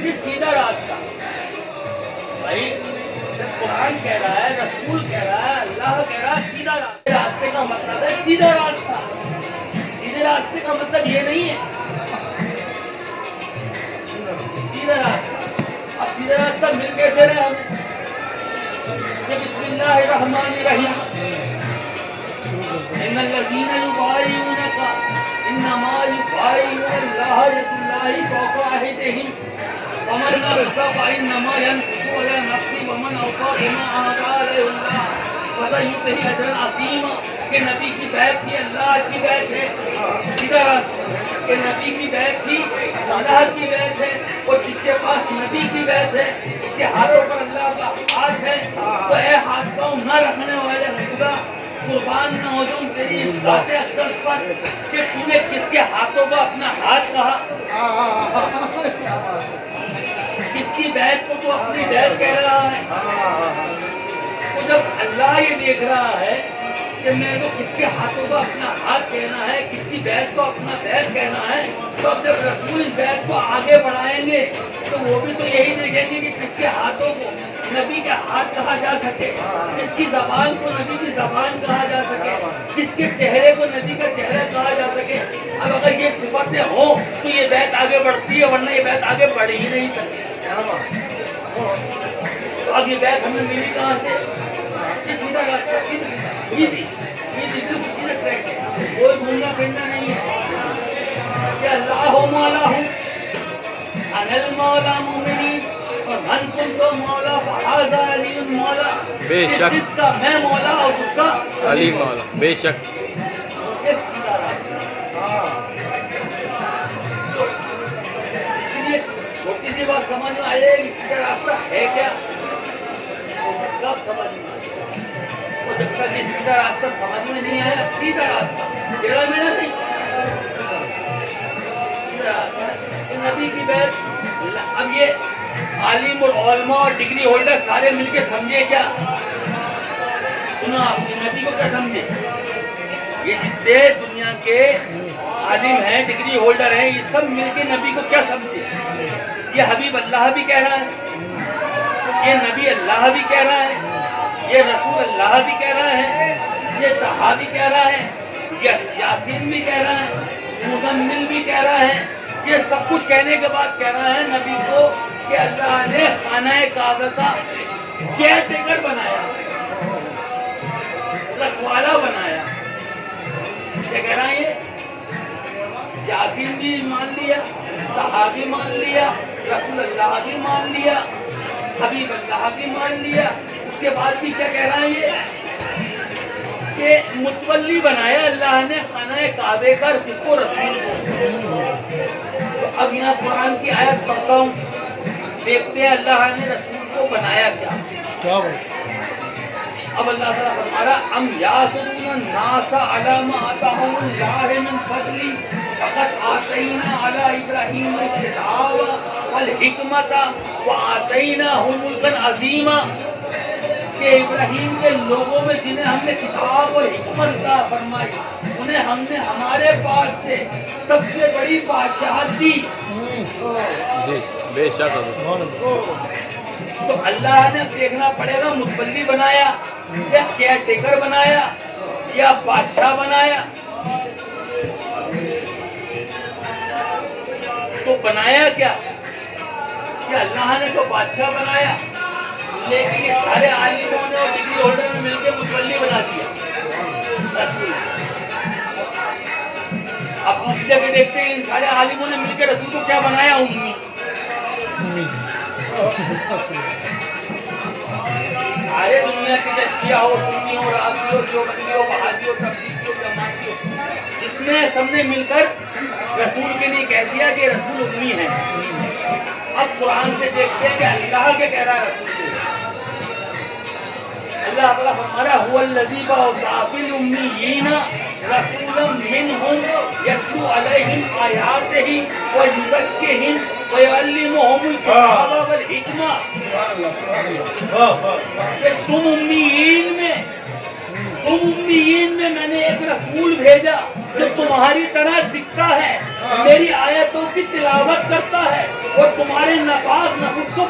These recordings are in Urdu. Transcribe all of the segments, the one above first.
یہ سیدھا راستہ بھائی، قرآن کہہ رہا ہے، رسول کہہ رہا ہے، اللہ کہہ رہا ہے سیدھا راستہ. راستے کا مطلب ہے سیدھا راستہ. سیدھے راستے کا مطلب یہ نہیں ہے سیدھا راستہ. اب سیدھا راستہ مل کیسے رہے ہمیں؟ کہ بسم اللہ الرحمن الرحیم، ان الذین یبایعونک انما یبایعون اللہ ید اللہ فوق ایدیہم ومن نقص فانما ینقص علی نفسہ ومن اوفی بما عاہد علیہ اللہ فسیؤتیہ اجرا عظیما. کہ نبی کی بیعت تھی، اللہ کی بیعت ہے. سیدھا راستہ کہ نبی کی بیعت تھی، اللہ کی بیعت ہے. اور جس کے پاس نبی کی بیعت ہے اس کے ہاتھوں پر اللہ کا ہاتھ ہے. تو اے ہاتھ پاؤں نہ رکھنے والے خدا، قربان نہ ہو جاؤں تیری ذات اقدس پر کہ تو نے کس کے ہاتھوں کو اپنا ہاتھ کہا، کس کی بیعت کو تو اپنی بیعت کہہ رہا ہے. تو جب اللہ یہ دیکھ رہا ہے کہ میرے کو کس کے ہاتھوں کو اپنا ہاتھ کہنا ہے، کس کی بیعت کو اپنا بیعت کہنا ہے، تو اب جب رسول اس بیعت کو آگے بڑھائیں گے تو وہ بھی تو یہی دیکھیں گے کہ کس کے ہاتھوں کو نبی کے ہاتھ کہا جا سکے، کس کی زبان کو نبی کی زبان کہا جا سکے، کس کے چہرے کو نبی کا چہرہ کہا جا سکے. اب اگر یہ صفتیں ہوں تو یہ بیعت آگے بڑھتی ہے، ورنہ یہ بیعت آگے بڑھ ہی نہیں سکتی. تو اب یہ بیعت ہمیں ملی کہاں سے؟ یہ سیدھا راستہ، ایزی بالکل سیدھا ٹریک ہے، کوئی گھومنا پھرنا نہیں ہے. کہ اللہ مولا ہوں، انا المولا مومنین اور من کنت مولا فہذا علی مولا. بے شک جس کا میں مولا اور اس کا علی مولا. بے شک یہ سیدھا راستہ. اس لیے چھوٹی سی بات سمجھ میں آئے کہ سیدھا راستہ ہے کیا، سب سمجھ میں آئے. اور جب تک یہ سیدھا راستہ سمجھ میں نہیں آیا، سیدھا راستہ ٹیڑھا میڑھا نہیں، سیدھا راستہ ہے. نبی کی بیعت. اب یہ عالم اور علماء اور ڈگری ہولڈر سارے مل کے سمجھے کیا؟ سنا آپ نے نبی کو کیا سمجھے؟ یہ جتنے دنیا کے عالم ہیں، ڈگری ہولڈر ہیں، یہ سب مل کے نبی کو کیا سمجھے؟ یہ حبیب اللہ بھی کہہ رہا ہے، یہ نبی اللہ بھی کہہ رہا ہے، یہ رسول اللہ بھی کہہ رہا ہے، یہ طہا بھی کہہ رہا ہے، یہ یاسین بھی کہہ رہا ہے، مزمل بھی کہہ رہا ہے. یہ سب کچھ کہنے کے بعد کہہ رہا ہے نبی کو کہ اللہ نے خانہ کعبہ کا کیئر ٹیکر بنایا، رکھوالا بنایا. کیا کہہ رہا ہے؟ یہ یاسین بھی مان لیا، طہا بھی مان لیا، رسول اللہ بھی مان لیا، حبیب اللہ بھی مان لیا. اس کے بعد بھی کیا کہہ رہا ہے یہ کہ متولی بنایا اللہ نے خانہ کعبے کا، کس کو؟ رسول کو. تو اب یہاں قرآن کی آیت پڑھتا ہوں، دیکھتے ہیں اللہ نے رسول کو بنایا کیا. اب اللہ تعالیٰ فرما رہا ام یاسرون الناس علی ما آتاہم اللہ من فضل فقد آتینا علی ابراہیم الکتاب والحکمت وآتیناہ ملکا عظیما. کہ ابراہیم کے لوگوں میں جنہیں ہم نے کتاب اور حکمت عطا فرمائی، انہیں ہم نے ہمارے پاس سے سب سے بڑی بادشاہت دی. جی بے شک. تو اللہ نے دیکھنا پڑے گا متولی بنایا یا کیئر ٹیکر بنایا یا بادشاہ بنایا. تو بنایا کیا؟ کہ اللہ نے تو بادشاہ بنایا، لیکن یہ سارے عالموں نے اور ڈگری ہولڈر نے مل کے متولی بنا دیا رسول. اب دوسری جگہ دیکھتے ہیں ان سارے عالموں نے مل کے رسول کو کیا بنایا؟ امی. سارے دنیا کے شیعہ ہو، سنی ہو، رافضی ہو، دیوبندی ہو، وہابی ہو، تبلیغی ہو، جماعتی ہو، جتنے سب نے مل کر رسول کے لیے کہہ دیا کہ رسول امی ہے. اب قرآن سے دیکھتے ہیں کہ اللہ کے کہہ رہا ہے رسول کو. اللہ تعالیٰ فرما رہا ہے هو الذی بعث فی الامیین رسولا منہم یتلو علیہم آیاتہ ویزکیہم ویعلمہم الکتاب والحکمہ. کہ تم امیین میں میں نے ایک رسول بھیجا جو تمہاری طرح دکھتا ہے، میری آیتوں کی تلاوت کرتا ہے اور تمہارے نفع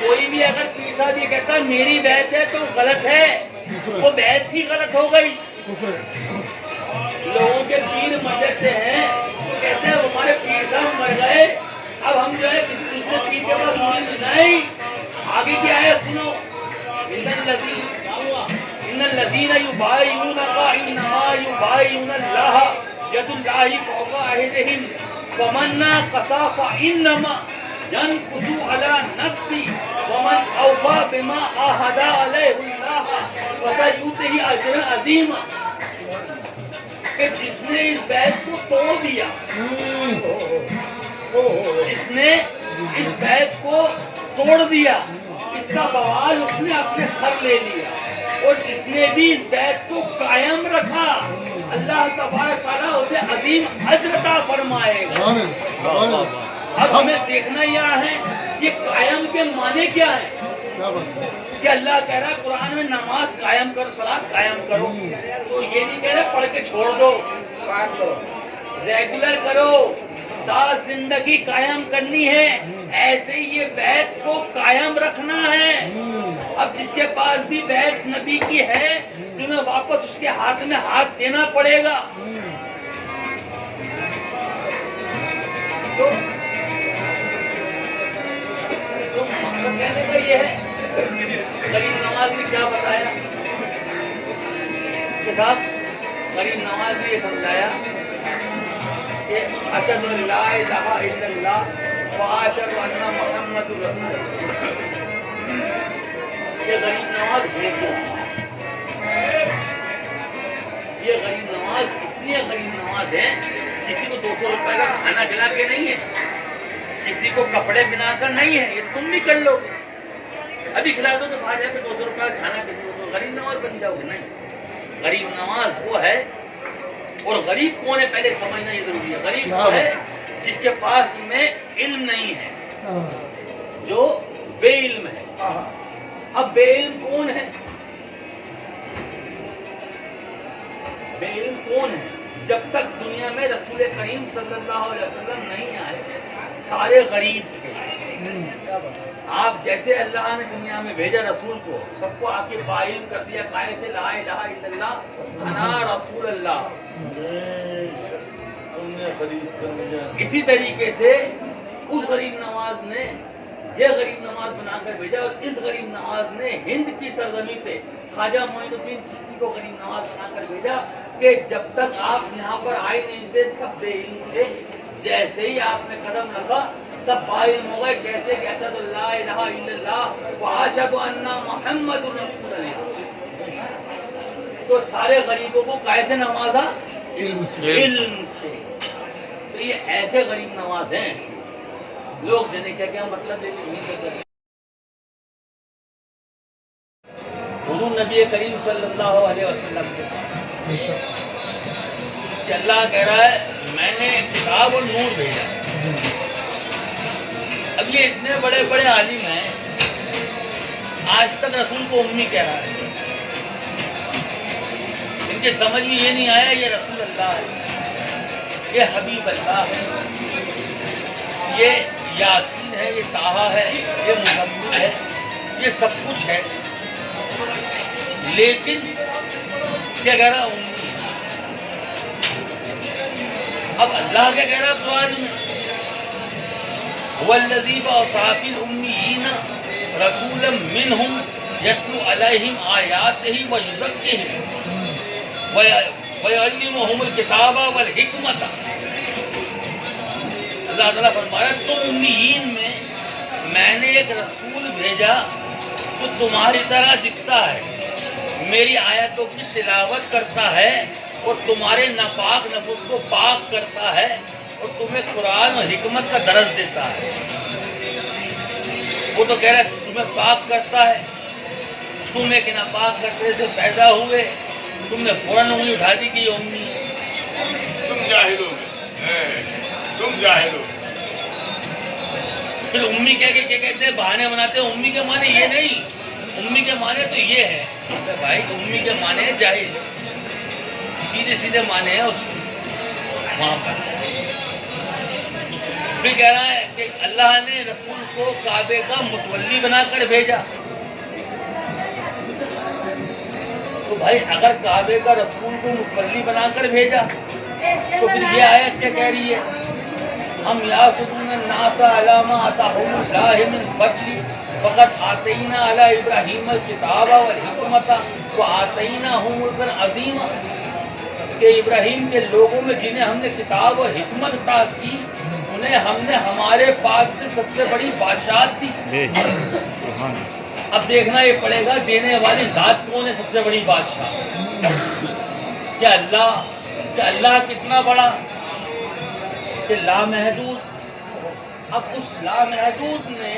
کوئی بھی اگر پیر صاحب یہ کہتا ہے میری بیعت ہے تو غلط ہے، وہ بیعت ہی غلط ہو گئی۔ لوگوں کے پیر مجھتے ہیں، وہ کہتے ہیں ہمارے پیر صاحب مر گئے، اب ہم جو ہے کسی دوسرے پیر کے پاس مرید نہیں۔ آگے کیا ہے سنو، ان الذین یبایعونک انما یبایعون اللہ ید اللہ فوق ایدیہم فمن نقص فانما ينقص على نفسه ومن اوفى بما عاهد عليه الله فسيؤتيه اجرا عظيما۔ کہ جس نے اس بیعت کو توڑ دیا، جس نے اس بیعت کو توڑ دیا، اس کا بوال اس نے اپنے سر لے لیا، اور جس نے بھی اس بیعت کو قائم رکھا اللہ تبارک تعالیٰ اسے عظیم اجر عطا فرمائے گا۔ اب ہمیں دیکھنا یہ ہے یہ قائم کے معنی کیا ہیں، کہ اللہ کہہ رہا ہے قرآن میں نماز قائم کرو، صلاۃ قائم کرو، تو یہ نہیں کہہ رہا پڑھ کے چھوڑ دو، ریگولر کرو، تا زندگی قائم کرنی ہے، ایسے ہی یہ بیعت کو قائم رکھنا ہے۔ اب جس کے پاس بھی بیعت نبی کی ہے تمہیں واپس اس کے ہاتھ میں ہاتھ دینا پڑے گا۔ تو مطلب کہنے کا یہ ہے، غریب نواز نے کیا بتایا کہ صاحب غریب نواز نے یہ سمجھایا کہ اشہد ان لا الہ الا اللہ و اشہد ان محمد رسول اللہ۔ یہ غریب نواز ہے کیا؟ یہ غریب نواز اس لیے غریب نواز ہے، کسی کو 200 روپے کا کھانا کھلا کے نہیں ہے، کسی کو کپڑے پہنا کر نہیں ہے، یہ تم بھی کر لو، ابھی کھلا دو تو باہر جا کے 200 روپے کا کھانا کسی کو تو غریب نواز بن جاؤ گے، نہیں۔ غریب نواز وہ ہے، اور غریب کون ہے پہلے سمجھنا یہ ضروری ہے۔ غریب وہ ہے جس کے پاس میں علم نہیں ہے، جو بے علم ہے۔ اب بے علم کون ہے؟ بے علم کون ہے؟ جب تک دنیا میں رسول کریم صلی اللہ علیہ وسلم نہیں آئے سارے غریب تھے۔ آپ جیسے اللہ نے دنیا میں بھیجا رسول کو، سب کو آپ کے باعلم کر دیا، قائل سے لا الہ الا اللہ انا رسول اللہ۔ اسی طریقے سے اس غریب نواز نے یہ غریب نواز بنا کر بھیجا، اور اس غریب نواز نے ہند کی سرزمین پہ خواجہ معین الدین چشتی کو غریب نواز بنا کر بھیجا کہ جب تک آپ یہاں پر آئے نہیں تھے سب بے علم تھے، جیسے ہی آپ نے قدم رکھا سب باعلم ہو گئے، کیسے کہ اشہد ان لا الہ الا اللہ و اشہد ان محمد رسول اللہ۔ تو سارے غریبوں کو کیسے نوازا؟ علم سے۔ تو یہ ایسے غریب نواز ہیں، لوگ جانے کیا مطلب ہے۔ حضور نبی کریم صلی اللہ علیہ وسلم کہ اللہ کہہ رہا ہے میں نے کتاب اور نور بھیجا۔ اب یہ اتنے بڑے بڑے عالم ہیں، آج تک رسول کو امی کہہ رہا ہے، ان کے سمجھ میں یہ نہیں آیا یہ رسول اللہ ہے، یہ حبیب اللہ ہے، یہ یاسین ہے، یہ طٰہٰ ہے، یہ مزمل ہے، یہ سب کچھ ہے، لیکن کیا کہہ رہا امی۔ اب اللہ کیا کہہ رہا قرآن میں، وَالَّذِي بَعَثَ فِي الْأُمِّيِّينَ رَسُولًا مِّنْهُمْ يَتْلُو عَلَيْهِمْ آيَاتِهِ وَيُزَكِّيهِمْ وَيُعَلِّمُهُمُ الْكِتَابَ وَالْحِكْمَةَ۔ اللہ تعالیٰ فرمایا تم امیین میں نے ایک رسول بھیجا جو تمہاری طرح دکھتا ہے، میری آیتوں کی تلاوت کرتا ہے اور تمہارے ناپاک نفس کو پاک کرتا ہے اور تمہیں قرآن اور حکمت کا درس دیتا ہے۔ وہ تو کہہ رہا ہے تمہیں پاک کرتا ہے، تم ایک ناپاک کرتے سے پیدا ہوئے، تم نے فوراً انگلی اٹھا دی کہ یہ امی ہے، تم جاہل ہو، تم جاہل ہو۔ پھر امی کہہ کے کیا کہتے ہیں بہانے بناتے ہیں، امی کے معنی یہ نہیں، امی کے معنی تو یہ ہے بھائی، امی کے معنی ہے جاہل، سیدھے سیدھے معنی ہے اس وہاں پر۔ پھر کہہ رہا ہے کہ اللہ نے رسول کو کعبے کا متولی بنا کر بھیجا. تو بھائی اگر کعبے کا رسول کو متولی بنا کر بھیجا تو پھر یہ آیت کیا کہہ رہی ہے؟ ہم یاسدون الناس علی ما آتاہم اللہ من فضل فقد آتینا علی ابراہیم الکتاب والحکمت وآتیناہ ملکا عظیما. کہ ابراہیم کے لوگوں میں جنہیں ہم نے کتاب اور حکمت عطا کی انہیں ہم نے ہمارے پاس سے سب سے بڑی بادشاہت دی. اب دیکھنا یہ پڑے گا دینے والی ذات کون ہے سب سے بڑی بادشاہ؟ کیا اللہ کتنا بڑا کہ لامحدود. اب اس لامحدود نے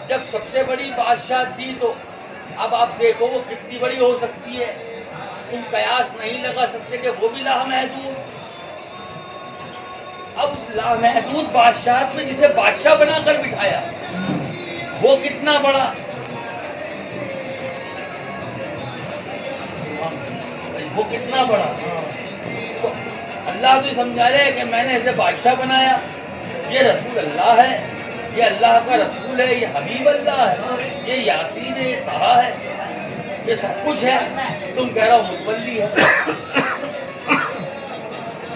جب سب سے بڑی بادشاہ دی تو اب آپ دیکھو وہ کتنی بڑی ہو سکتی ہے. تم قیاس نہیں لگا سکتے کہ وہ بھی لامحدود. اب اس لامحدود بادشاہت میں جسے بادشاہ بنا کر بٹھایا وہ کتنا بڑا. وہ کتنا بڑا. تو اللہ تو سمجھا رہے کہ میں نے اسے بادشاہ بنایا. یہ رسول اللہ ہے, یہ اللہ کا رسول ہے, یہ حبیب اللہ ہے, یہ یاسین ہے, یہ طہا ہے, یہ سب کچھ ہے. تم کہہ رہا ہو متولی ہے.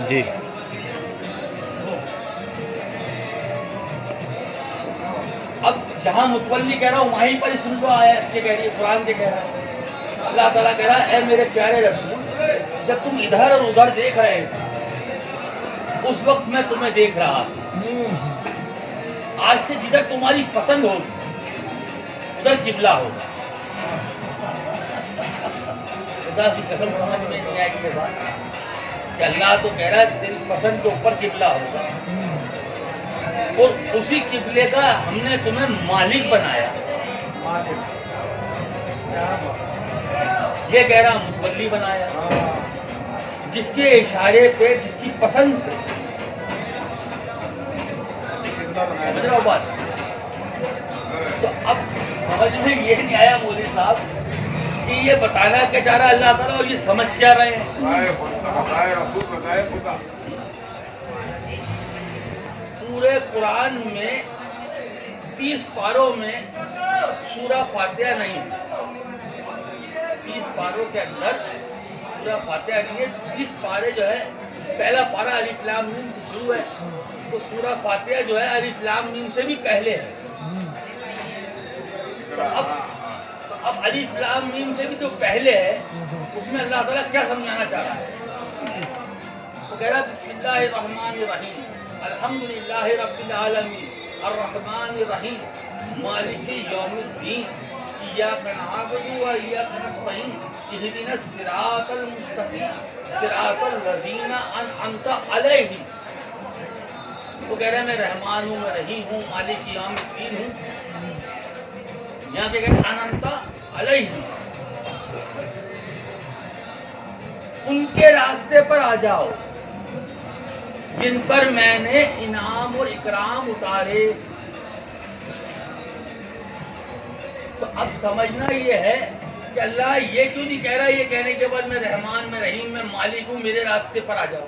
جی اب جہاں متولی کہہ رہا ہوں وہیں پر سن لو آیت کہہ رہی ہے, قرآن کے کہہ رہا ہے. اللہ تعالیٰ کہہ رہا ہے اے میرے پیارے رسول جب تم ادھر اور ادھر دیکھ رہے تھے اس وقت میں تمہیں دیکھ رہا تھا. آج سے جدھر تمہاری پسند ہوگی ادھر قبلہ ہوگا. خدا کی قسم سمجھ میں نہیں آئے گی یہ بات کہ اللہ تو کہہ رہا ہے تیری پسند کے اوپر قبلہ ہوگا اور اسی قبلے کا ہم نے تمہیں مالک بنایا. یہ کہہ رہا متولی بنایا جس کے اشارے پہ جس کی پسند سے. سمجھ رہا ہو بات؟ تو اب سمجھ میں یہ نہیں آیا مولوی صاحب کہ یہ بتانا کیا چاہ رہا اللہ تعالیٰ اور یہ سمجھ کیا رہے ہیں. پورے قرآن میں 30 پاروں میں سورہ فاتحہ نہیں ہے. 30 پاروں کے اندر سورہ فاتحہ نہیں ہے. 30 پارے جو ہے پہلا پارہ الف لام میم سے شروع ہے تو سورہ فاتحہ جو ہے الف لام میم سے بھی پہلے ہے. اب الف لام میم سے بھی جو پہلے ہے اس میں اللہ تعالیٰ کیا سمجھانا چاہ رہا ہے؟ وہ کہہ رہا بسم اللہ الرحمن الرحیم الحمدللہ رب العالمین الرحمن الرحیم مالک یوم الدین ایاک نعبد و ایاک نستعین اہدنا الصراط المستقیم صراط الذین انعمت علیہم. وہ کہہ رہے ہیں میں رحمان ہوں, میں رحیم ہوں, مالک یوم الدین ہوں. یہاں پہ کہتے ہیں انعمت علیہم, ان کے راستے پر آ جاؤ جن پر میں نے انعام اور اکرام اتارے. تو اب سمجھنا یہ ہے کہ اللہ یہ کیوں نہیں کہہ رہا یہ کہنے کے بعد میں رحمان, میں رحیم, میں مالک ہوں, میرے راستے پر آ جاؤ.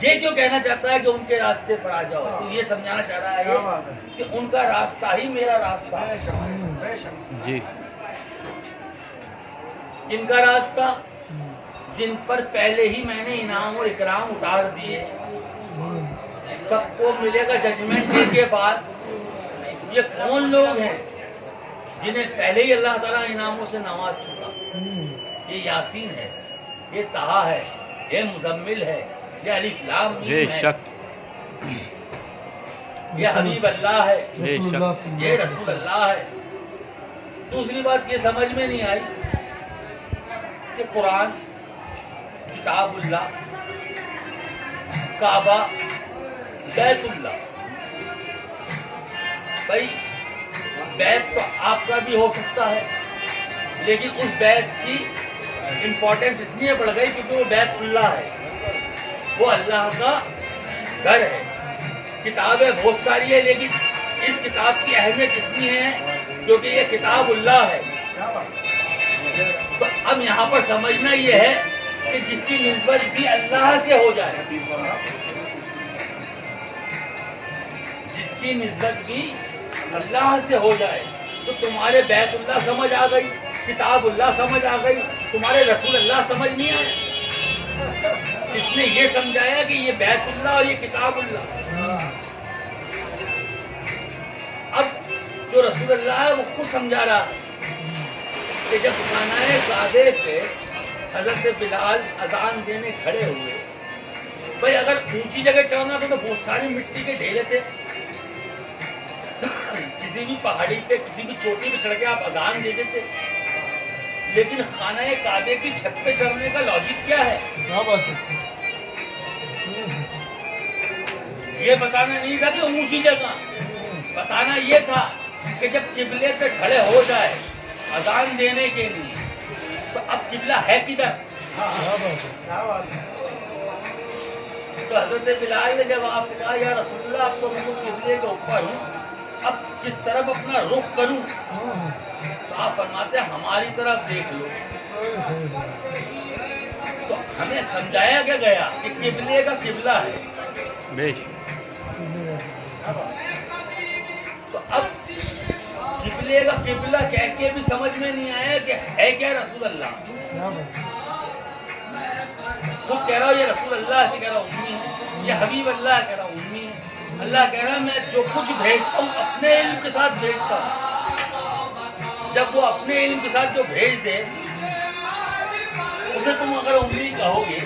یہ کیوں کہنا چاہتا ہے کہ ان کے راستے پر آ جاؤ؟ تو یہ سمجھانا چاہ رہا ہے کہ ان کا راستہ ہی میرا راستہ ہے. جی ان کا راستہ جن پر پہلے ہی میں نے انعام اور اکرام اتار دیے. سب کو ملے گا ججمنٹ ڈے کے بعد. یہ کون لوگ ہیں جنہیں پہلے ہی اللہ تعالیٰ انعاموں سے نواز چکا؟ یہ یاسین ہے, یہ طہا ہے, یہ مزمل ہے, یہ الف لام میم ہے, یہ حبیب اللہ ہے, یہ رسول اللہ ہے. دوسری بات یہ سمجھ میں نہیں آئی کہ قرآن, کتاب اللہ, کعبہ, بیت اللہ. بھائی بیت تو آپ کا بھی ہو سکتا ہے لیکن اس بیت کی امپورٹنس اس لیے بڑھ گئی کیونکہ وہ بیت اللہ ہے, وہ اللہ کا گھر ہے. کتابیں بہت ساری ہیں لیکن اس کتاب کی اہمیت اتنی ہے کیونکہ یہ کتاب اللہ ہے. تو اب یہاں پر سمجھنا یہ ہے کہ جس کی نسبت بھی اللہ سے ہو جائے کی نسبت بھی اللہ سے ہو جائے تو تمہارے بیت اللہ سمجھ آ گئی، کتاب اللہ سمجھ آ گئی، تمہارے رسول اللہ سمجھ نہیں آیا؟ کس نے یہ سمجھایا کہ یہ بیت اللہ اور یہ کتاب اللہ؟ اب جو رسول اللہ ہے وہ خود سمجھا رہا کہ جب خانہ کعبے پہ حضرت بلال اذان دینے کھڑے ہوئے، بھائی اگر اونچی جگہ چڑھنا تھا تو بہت ساری مٹی کے ڈھیرے تھے، کسی بھی پہاڑی پہ کسی بھی چوٹی پہ چڑھ کے آپ اذان دے دیتے، لیکن خانہ کعبے کی چھت پہ چڑھنے کا لاجک کیا ہے؟ کیا بات ہے؟ یہ بتانا نہیں تھا کہ اونچی جگہ، بتانا یہ تھا کہ جب قبلے پہ کھڑے ہو جائے اذان دینے کے لیے تو اب قبلہ ہے کدھر؟ کیا بات ہے؟ تو حضرت بلال نے جب آپ سے کہا یا رسول اللہ آپ تو میں قبلے کے اوپر ہوں، اب کس طرف اپنا رخ کروں؟ تو آپ فرماتے ہیں ہماری طرف دیکھ لو۔ تو ہمیں سمجھایا کیا گیا کہ قبلے کا قبلہ ہے، بیش تو اب قبلے کا قبلہ کہہ کے بھی سمجھ میں نہیں آیا کہ ہے کیا رسول اللہ؟ خود کہہ رہا ہوں یہ رسول اللہ سے کہہ رہا ہوں امی ہے، یہ حبیب اللہ کہہ رہا ہوں امی ہے۔ اللہ کہہ رہا ہے میں جو کچھ بھیجتا ہوں اپنے علم کے ساتھ بھیجتا ہوں، جب وہ اپنے علم کے ساتھ جو بھیج دے اسے تم اگر امی کہو گے